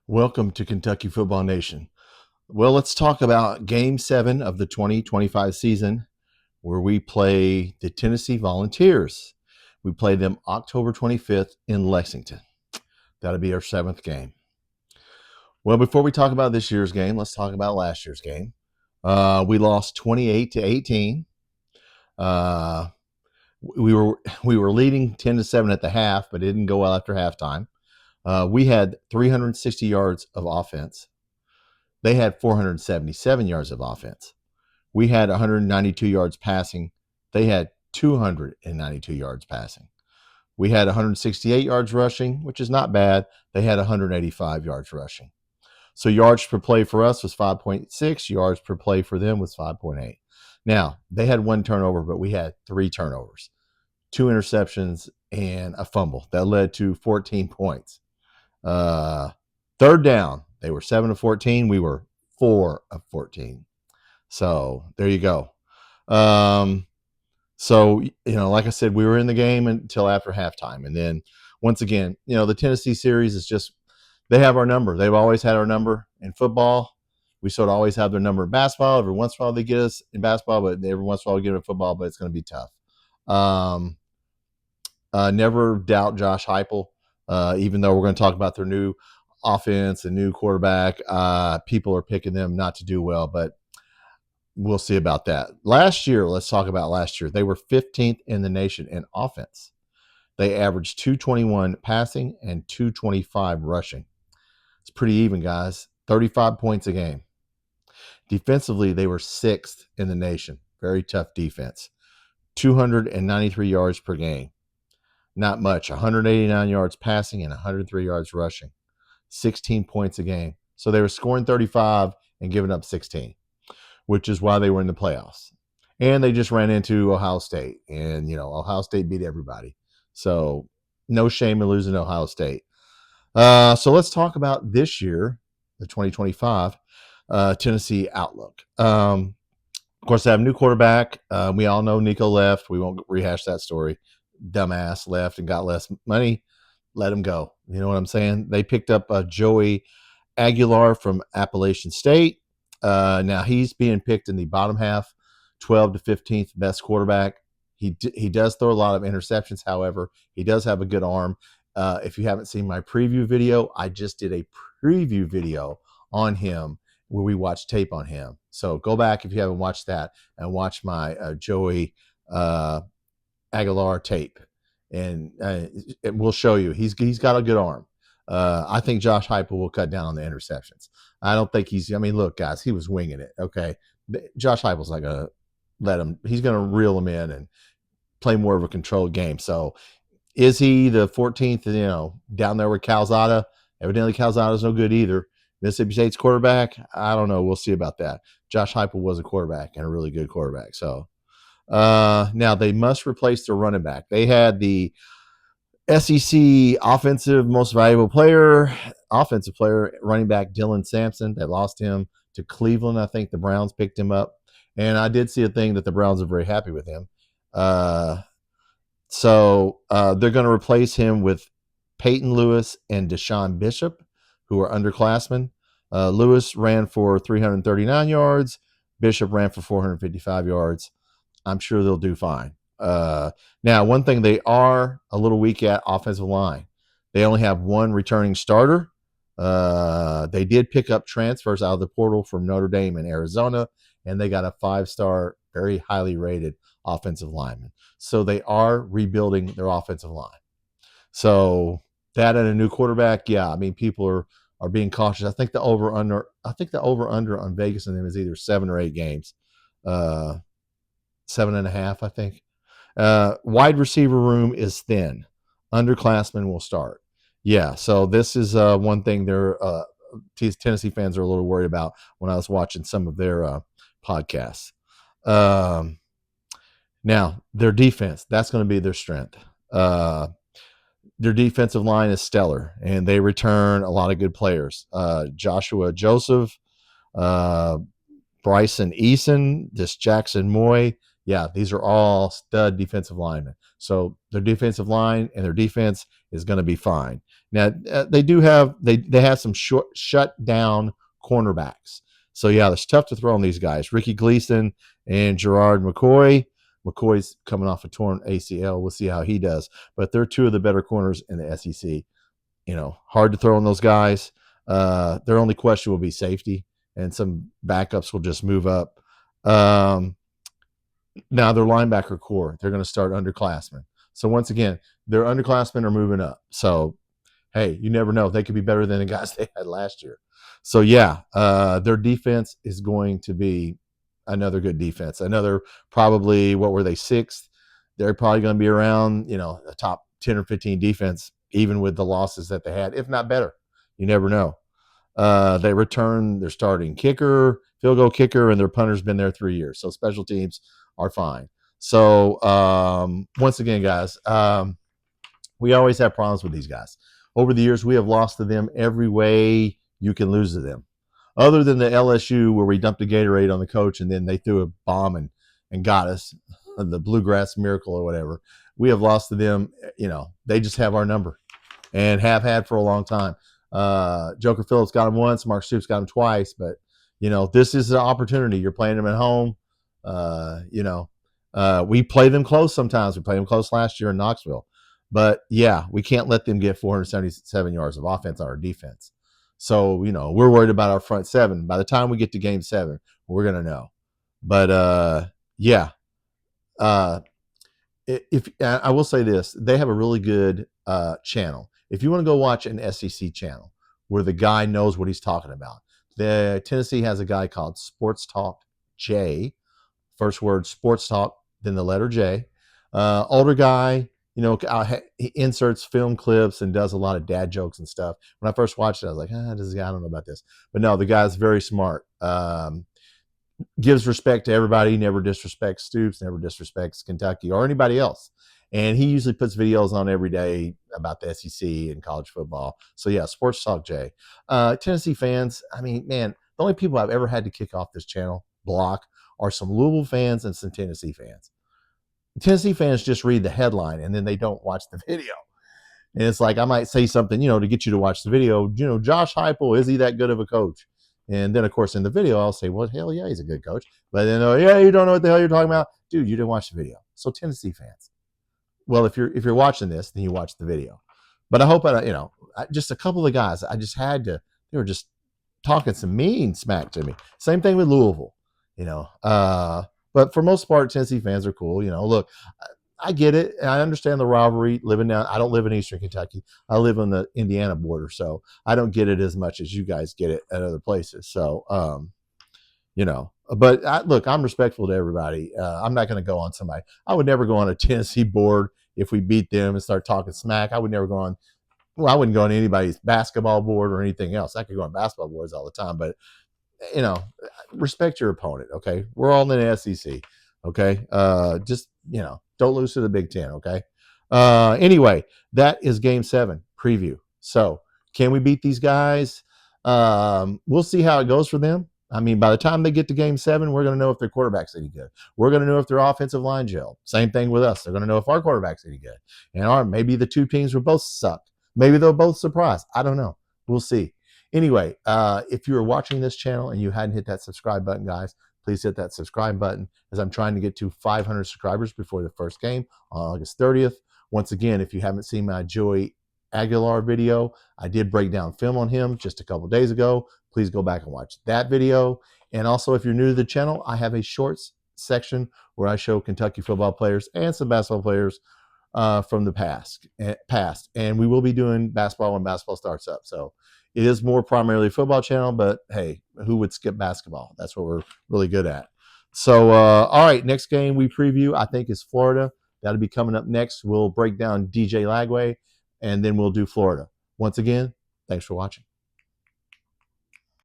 Welcome to Kentucky Football Nation. Well, let's talk about Game 7 of the 2025 season, where we play the Tennessee Volunteers. We play them October 25th in Lexington. That'll be our 7th game. Well, before we talk about this year's game, let's talk about last year's game. We lost 28-18. We were leading 10-7 at the half, but it didn't go well after halftime. We had 360 yards of offense. They had 477 yards of offense. We had 192 yards passing. They had 292 yards passing. We had 168 yards rushing, which is not bad. They had 185 yards rushing. So yards per play for us was 5.6. Yards per play for them was 5.8. Now, they had one turnover, but we had 3 turnovers, 2 interceptions, and a fumble. That led to 14 points. Third down, they were 7 of 14. We were 4 of 14. So there you go. So, like I said, we were in the game until after halftime. And then once again, the Tennessee series is just, they have our number. They've always had our number in football. We sort of always have their number in basketball. Every once in a while they get us in basketball, but every once in a while we get them in football, but it's going to be tough. Never doubt Josh Heupel. Even though we're going to talk about their new offense and new quarterback, people are picking them not to do well, but we'll see about that. Last year, let's talk about last year. They were 15th in the nation in offense. They averaged 221 passing and 225 rushing. It's pretty even, guys. 35 points a game. Defensively, they were 6th in the nation. Very tough defense. 293 yards per game. Not much. 189 yards passing and 103 yards rushing. 16 points a game. So they were scoring 35 and giving up 16, which is why they were in the playoffs. And they just ran into Ohio State. And, Ohio State beat everybody. So no shame in losing to Ohio State. So let's talk about this year, the 2025 Tennessee outlook. Of course, they have a new quarterback. We all know Nico left. We won't rehash that story. Dumbass left and got less money. Let him go. You know what I'm saying? They picked up Joey Aguilar from Appalachian State. Now he's being picked in the bottom half, 12 to 15th best quarterback. He does throw a lot of interceptions. However, he does have a good arm. If you haven't seen my preview video, I just did a preview video on him where we watched tape on him. So go back if you haven't watched that and watch my Joey Aguilar tape, and it will show you he's got a good arm. I think Josh Heupel will cut down on the interceptions. I don't think look, guys, he was winging it. Okay, Josh Heupel's not gonna let him. He's gonna reel him in and play more of a controlled game. So, is he the 14th? Down there with Calzada. Evidently, Calzada's no good either. Mississippi State's quarterback. I don't know. We'll see about that. Josh Heupel was a quarterback and a really good quarterback. So. Now they must replace their running back. They had the SEC offensive most valuable player, running back Dylan Sampson. They lost him to Cleveland. I think the Browns picked him up, and I did see a thing that the Browns are very happy with him. So they're going to replace him with Peyton Lewis and Deshaun Bishop, who are underclassmen. Lewis ran for 339 yards. Bishop ran for 455 yards. I'm sure they'll do fine. Now, one thing they are a little weak at offensive line. They only have one returning starter. They did pick up transfers out of the portal from Notre Dame and Arizona, and they got a 5-star, very highly rated offensive lineman. So they are rebuilding their offensive line. So that and a new quarterback, people are being cautious. I think the over under on Vegas and them is either 7 or 8 games. 7.5, I think. Wide receiver room is thin. Underclassmen will start. Yeah, so this is one thing Tennessee fans are a little worried about when I was watching some of their podcasts. Now, their defense, that's going to be their strength. Their defensive line is stellar, and they return a lot of good players. Joshua Joseph, Bryson Eason, Jackson Moy. Yeah, these are all stud defensive linemen. So their defensive line and their defense is going to be fine. Now they have some shut down cornerbacks. So yeah, it's tough to throw on these guys. Ricky Gleason and Gerard McCoy. McCoy's coming off a torn ACL. We'll see how he does. But they're two of the better corners in the SEC. Hard to throw on those guys. Their only question will be safety, and some backups will just move up. Now their linebacker core, they're going to start underclassmen. So once again, their underclassmen are moving up. So hey, you never know. They could be better than the guys they had last year. So yeah, their defense is going to be another good defense. Another probably, what were they, sixth? They're probably going to be around, a top 10 or 15 defense, even with the losses that they had, if not better. You never know. They return their starting kicker, field goal kicker, and their punter's been there 3 years. So special teams are fine. So once again, guys, we always have problems with these guys. Over the years, we have lost to them every way you can lose to them. Other than the LSU where we dumped a Gatorade on the coach and then they threw a bomb and got us, the Bluegrass Miracle or whatever, we have lost to them. They just have our number and have had for a long time. Joker Phillips got him once. Mark Stoops got him twice. But, this is an opportunity. You're playing them at home. We play them close sometimes. We played them close last year in Knoxville. But, yeah, we can't let them get 477 yards of offense on our defense. So, we're worried about our front seven. By the time we get to game 7, we're going to know. But, yeah. If I will say this, they have a really good channel. If you want to go watch an SEC channel where the guy knows what he's talking about, Tennessee has a guy called Sports Talk J. First word, Sports Talk, then the letter J. Older guy, he inserts film clips and does a lot of dad jokes and stuff. When I first watched it, I was like, this guy, I don't know about this. But no, the guy's very smart. Gives respect to everybody, never disrespects Stoops, never disrespects Kentucky or anybody else. And he usually puts videos on every day about the SEC and college football. So, yeah, Sports Talk J. Tennessee fans, man, the only people I've ever had to kick off this channel block are some Louisville fans and some Tennessee fans. Tennessee fans just read the headline and then they don't watch the video. And it's like I might say something, to get you to watch the video. Josh Heupel, is he that good of a coach? And then, of course, in the video, I'll say, well, hell yeah, he's a good coach. But then, yeah, you don't know what the hell you're talking about. Dude, you didn't watch the video. So Tennessee fans, well, if you're watching this, then you watch the video. But I hope, just a couple of guys, I just had to, they were just talking some mean smack to me. Same thing with Louisville, But for most part, Tennessee fans are cool. Look, I get it. I understand the rivalry. I don't live in Eastern Kentucky. I live on the Indiana border, so I don't get it as much as you guys get it at other places. So, But look, I'm respectful to everybody. I'm not going to go on somebody. I would never go on a Tennessee board if we beat them and start talking smack. I would never go on. Well, I wouldn't go on anybody's basketball board or anything else. I could go on basketball boards all the time, but respect your opponent. Okay, we're all in the SEC. Okay, just don't lose to the Big Ten. Okay. Anyway, that is Game 7 preview. So, can we beat these guys? We'll see how it goes for them. By the time they get to Game 7, we're going to know if their quarterback's any good. We're going to know if their offensive line gel. Same thing with us. They're going to know if our quarterback's any good. And maybe the two teams will both suck. Maybe they'll both surprise. I don't know. We'll see. Anyway, if you are watching this channel and you hadn't hit that subscribe button, guys, please hit that subscribe button as I'm trying to get to 500 subscribers before the first game on August 30th. Once again, if you haven't seen my Joey Aguilar video, I did break down film on him just a couple days ago. Please go back and watch that video. And also, if you're new to the channel, I have a shorts section where I show Kentucky football players and some basketball players from the past. And we will be doing basketball when basketball starts up. So it is more primarily a football channel, but hey, who would skip basketball? That's what we're really good at. So, all right, next game we preview, I think, is Florida. That'll be coming up next. We'll break down DJ Lagway, and then we'll do Florida. Once again, thanks for watching.